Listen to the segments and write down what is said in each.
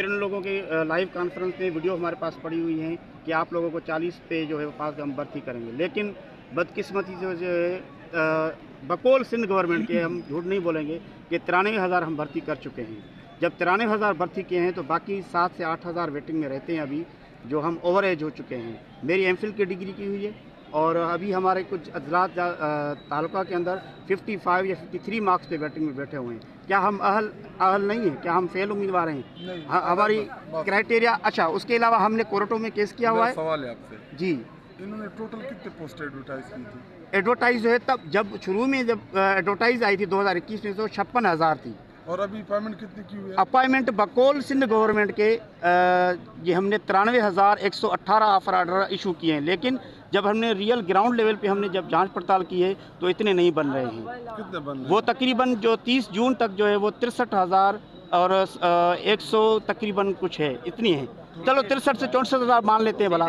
फिर उन लोगों के लाइव कॉन्फ्रेंस में वीडियो हमारे पास पड़ी हुई हैं कि आप लोगों को 40 पे जो है पास हम भर्ती करेंगे। लेकिन बदकिस्मती से जो है बकौल सिंध गवर्नमेंट के, हम झूठ नहीं बोलेंगे, कि 93,000 हम भर्ती कर चुके हैं। जब 93,000 भर्ती किए हैं तो बाकी 7 से 8,000 वेटिंग में रहते हैं अभी, जो हम ओवर एज हो चुके हैं। मेरी एमफिल की डिग्री की हुई है और अभी हमारे कुछ अजलात तालुका के अंदर 55 या 53 मार्क्स पे वेटिंग में बैठे हुए हैं। क्या हम अहल नहीं हैं? क्या हम फेल उम्मीदवार हैं? हमारी क्राइटेरिया। अच्छा, उसके अलावा हमने कोर्टों में केस किया हुआ है। सवाल है आपसे जी, इन्होंने टोटल कितने पोस्ट एडवर्टाइज की थी? एडवर्टाइज जो है तब जब शुरू में जब एडवर्टाइज आई थी 2021 में तो 56,000 थी। और अभी पेमेंट कितनी की हुई है? अपॉइंटमेंट बकौल सिंध गवर्नमेंट के ये हमने 93,118 ऑफर आर्डर इशू किए हैं। लेकिन जब हमने रियल ग्राउंड लेवल पे हमने जब जांच पड़ताल की है तो इतने नहीं बन रहे हैं। कितने बन रहे हैं? वो तकरीबन जो 30 जून तक जो है वो 63,000 और 100 तकरीबन कुछ है, इतनी है। चलो 63 से 64,000 मान लेते हैं भला।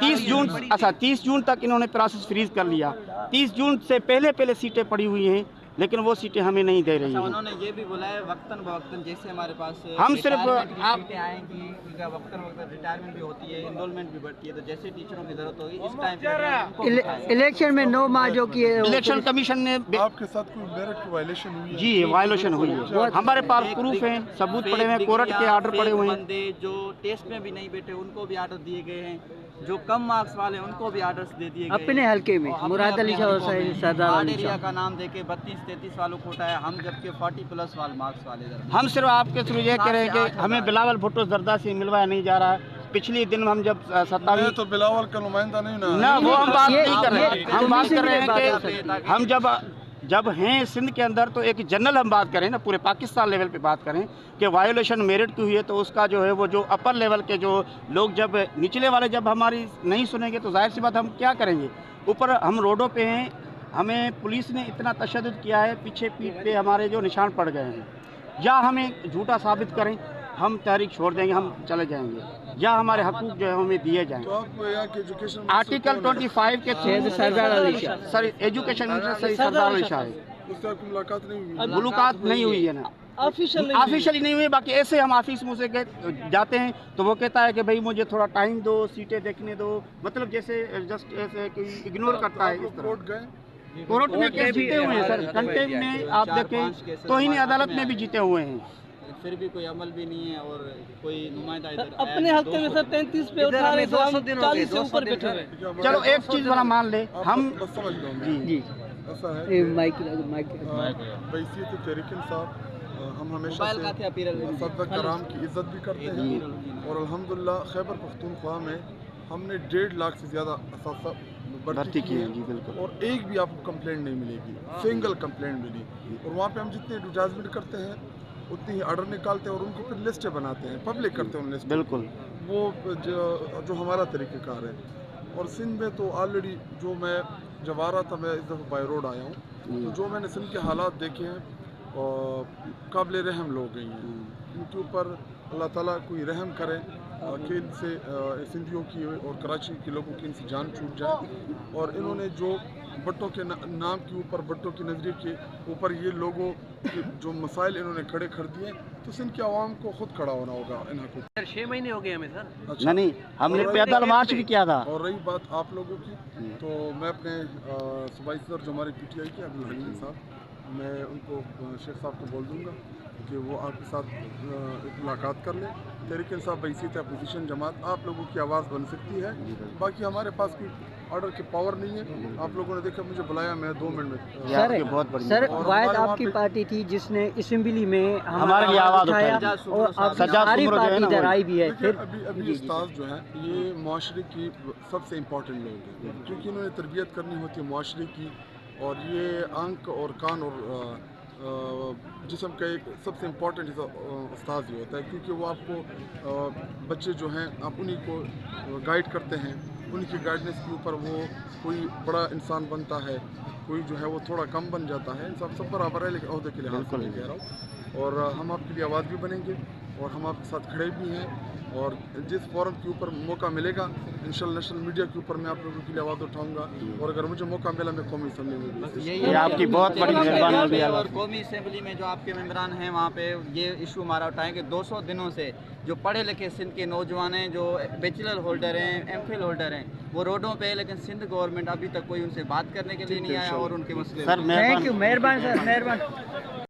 30 जून, अच्छा 30 जून तक इन्होंने प्रोसेस फ्रीज कर लिया। 30 जून से पहले सीटें पड़ी हुई हैं, लेकिन वो सीटें हमें नहीं दे रही हैं। उन्होंने ये भी बोला है वक्तन बवक्तन जैसे हमारे पास हम सिर्फ आप सीटें आएंगी, वक्तन वक्तन रिटायरमेंट भी होती है, एनरोलमेंट भी बढ़ती है, तो जैसे टीचरों की जरूरत होगी इस टाइम इलेक्शन में 9 माह जो किए इलेक्शन कमीशन ने आपके साथ कोई मेरिट की वायलेशन हुई है? जी वायलेशन हुई है। हमारे पास प्रूफ हैं, सबूत पड़े हुए हैं, कोर्ट के आर्डर पड़े हुए हैं। बंदे जो टेस्ट में भी नहीं बैठे उनको भी आर्डर दिए गए हैं, जो कम मार्क्स वाले उनको भी आर्डर्स दे दिए गए अपने हल्के में। मुराद अली शाह और सरदार अली एरिया शाह का नाम देके 32-33 वालों को उठाया, हम जबकि 40+ वाले मार्क्स वाले इधर। हम सिर्फ आपके थ्रू ये कह रहे हैं कि हमें बिलावल भुट्टो जरदा से मिलवाया नहीं जा रहा है। पिछले दिन हम जब 27 मैं तो बिलावल का नुमाइंदा नहीं ना, वो हम बात नहीं कर रहे हैं। हम बात कर रहे हैं कि कि हम जब हैं सिंध के अंदर तो एक जनरल हम बात करें ना, पूरे पाकिस्तान लेवल पे बात करें कि वायोलेशन मेरिट की हुई है, तो उसका जो है वो जो अपर लेवल के जो लोग, जब निचले वाले जब हमारी नहीं सुनेंगे तो जाहिर सी बात हम क्या करेंगे। ऊपर हम रोडों पे हैं, हमें पुलिस ने इतना तशद्दुद किया है, पीछे पीठ पे हमारे जो निशान पड़ गए हैं। या हमें झूठा साबित करें, हम तहरीक छोड़ देंगे, हम चले जाएंगे, या हमारे हकूक जो है हमें दिए जाएंगे। तो आप यहाँ के एजुकेशन आर्टिकल 25 के Sardar Ali Shah, sir education minister Sardar Ali Shah है। उससे आपकी मुलाकात नहीं हुई? मुलाकात नहीं हुई है ना, ऑफिशियली नहीं हुई। बाकी ऐसे हम ऑफिस में से जाते हैं तो वो कहता है कि भाई मुझे थोड़ा टाइम दो, सीटें देखने दो, मतलब जैसे जस्ट ऐसे कोई इग्नोर करता है इस तरह। कोर्ट गए? कोर्ट में केस जीते हुए हैं सर, कंटेम्प्ट में आप देखें तो ही अदालत में भी जीते हुए हैं, फिर भी कोई अमल भी नहीं है और कोई नुमाइंदा इधर अपने हल्के में सर 33 पे उठा रहे, 40 से ऊपर बैठे हुए। चलो एक चीज़ बड़ा मान ले हम बस समझ लो जी जी ऐसा है माइक बैसियत तहरीक इंसाफ हम हमेशा से सदर कराम की इज्जत भी करते हैं और अल्हम्दुलिल्लाह खैबर पख्तूनख्वा में हमने 1.5 लाख से ज़्यादा असासा भर्ती की है। जी बिल्कुल। और एक भी आपको कंप्लेंट नहीं मिलेगी, सिंगल कंप्लेंट मिली। और वहाँ पे हम जितने एडवर्टाइजमेंट करते हैं उतनी ही ऑर्डर निकालते हैं और उनको फिर लिस्टें बनाते हैं, पब्लिक करते हैं उन लिस्ट। बिल्कुल वो जो हमारा तरीक़ेकार है। और सिंध में तो ऑलरेडी जो मैं जब आ रहा था, मैं इस दफ़ा बाई रोड आया हूँ, तो जो मैंने सिंध के हालात देखे हैं काबिल रहम लोग गई हैं। इनके ऊपर अल्लाह ताला कोई रहम करे कि इनसे सिंधियों की और कराची के लोगों की इनसे जान छूट जाए। और इन्होंने जो भट्टो के नाम के ऊपर, भट्टो के नज़रिए के ऊपर ये लोगों के जो मसाइल इन्होंने खड़े कर दिए, तो सिंध के आवाम को खुद खड़ा होना होगा इन हकूक़। 6 महीने हो गए हमें सर। अच्छा, नहीं, हमने पैदल मार्च भी किया था। और रही बात आप लोगों की, तो मैं अपने सूबाई सदर जो हमारे PTI के अब्दुल हकीम साहब, मैं उनको शेख साहब को बोल दूंगा कि वो आपके साथ मुलाकात कर लें। तहरीक इंसाफ बैसियत अपोजिशन जमात आप लोगों की आवाज़ बन सकती है। बाकी हमारे पास कोई ऑर्डर की पावर नहीं है। आप लोगों ने देखा, मुझे बुलाया, मैं 2 मिनट में सर वायद आपकी पार्टी थी जिसने असेंबली में हमारे लिए आवाज़ उठाया और हमारी पार्टी इधर आई भी है। फिर अभी उस्ताद जो हैं ये माशरे की सबसे इम्पोर्टेंट लोग हैं, क्योंकि इन्होंने तरबियत करनी होती है माशरे की। और ये आंख और कान और जिस्म का एक सबसे इम्पॉर्टेंट हिस्सा उस्ताद ही होता है, क्योंकि वो आपको बच्चे जो हैं आप उन्हीं को गाइड करते हैं, उन्हीं की गाइडेंस के ऊपर वो कोई बड़ा इंसान बनता है, कोई जो है वो थोड़ा कम बन जाता है। सब बराबर है, लेकिन ओहदे के लिहाज से मैं कह रहा हूँ। اور ہم آپ کے لیے آواز بھی بنیں گے اور ہم آپ کے ساتھ کھڑے بھی ہیں، اور جس فورم کے اوپر موقع ملے گا انشاءاللہ نیشنل میڈیا کے اوپر میں آپ لوگوں کے لیے آواز اٹھاؤں گا، اور اگر مجھے موقع ملا میں قومی اسمبلی میں بھی یہ آپ کی بہت بڑی مہربانی ہوگی۔ اور قومی اسمبلی میں جو آپ کے ممبران ہیں وہاں پہ یہ ایشو ہمارا اٹھائیں کہ 200 دنوں سے جو پڑھے لکھے سندھ کے نوجوان ہیں، جو بیچلر ہولڈر ہیں، ایم فل ہولڈر ہیں، وہ روڈوں پہ، لیکن سندھ گورنمنٹ ابھی تک کوئی ان سے بات کرنے کے لیے نہیں آیا اور ان کے مسئلے سر تھینک یو، مہربان سر، مہربان۔